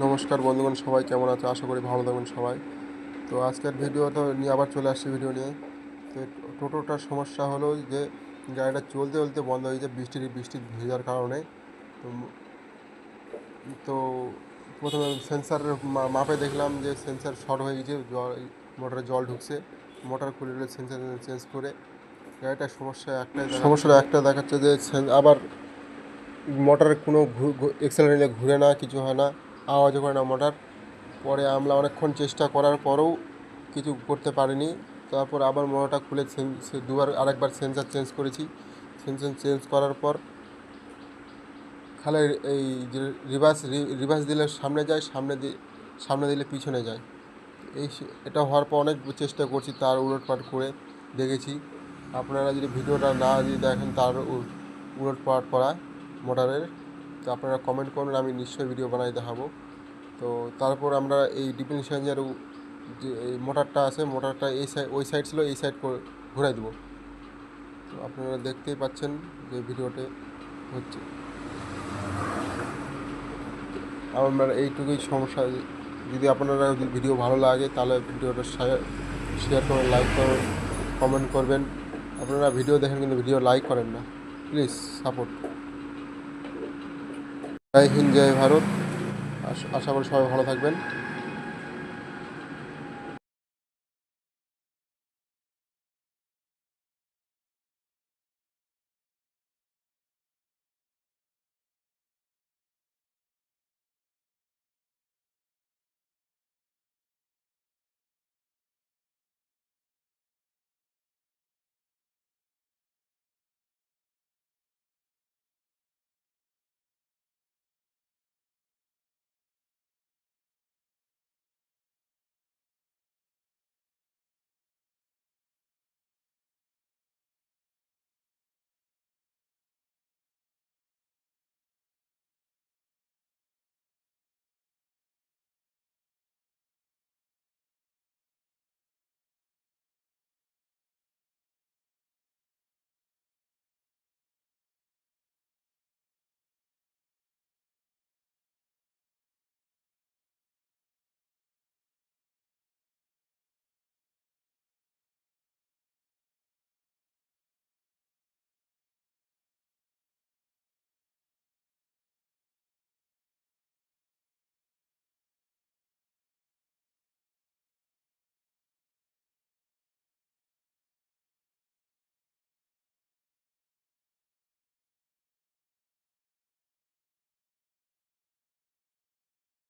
নমস্কার বন্ধুগণ, সবাই কেমন আছে? আশা করি ভালো থাকবেন সবাই। তো আজকের ভিডিও তো নিয়ে আবার চলে আসছি ভিডিও নিয়ে। তো টোটোটার সমস্যা হলো যে গাড়িটা চলতে চলতে বন্ধ হয়ে গেছে বৃষ্টি ভেজার কারণে। তো তো প্রথমে সেন্সার মাপে দেখলাম যে সেন্সার শর্ট হয়ে গেছে, জল মোটরে জল ঢুকছে। মোটর খুলে সেন্সার চেঞ্জ করে গাড়িটার সমস্যাটা একটা দেখাচ্ছে যে আবার মোটরের কোনো এক্সেলারেটর ঘুরে না, কিছু হয় না, আওয়াজও করে না মোটর। পরে আমরা অনেকক্ষণ চেষ্টা করার পরেও কিছু করতে পারিনি। তারপর আবার মোটরটা খুলে আরেকবার সেন্সার চেঞ্জ করেছি। সেন্সার চেঞ্জ করার পর খালে এই যে রিভার্স দিলে সামনে যায়, সামনে দিলে পিছনে যায়। এটা হওয়ার পর অনেক চেষ্টা করছি, তার উলটপাট করে দেখেছি। আপনারা যদি ভিডিওটা না যদি দেখেন তার উলটপাট করা মোটরের, তো আপনারা কমেন্ট করুন, আমি নিশ্চয়ই ভিডিও বানাই দেখাবো। তো তারপর আমরা এই ডিফারেন্সিয়ালের যে এই মোটরটা আছে, মোটরটা ওই সাইড ছিল, এই সাইড ঘুরাই দেবো। তো আপনারা দেখতেই পাচ্ছেন যে ভিডিওতে হচ্ছে। আমার এইটুকুই সমস্যা। যদি আপনারা ভিডিও ভালো লাগে তাহলে ভিডিওটা শেয়ার করুন, লাইক করুন, কমেন্ট করবেন। আপনারা ভিডিও দেখেন কিন্তু ভিডিও লাইক করেন না, প্লিজ সাপোর্ট। জয় হিন্দ, জয় ভারত। আশা করি সবাই ভালো থাকবেন।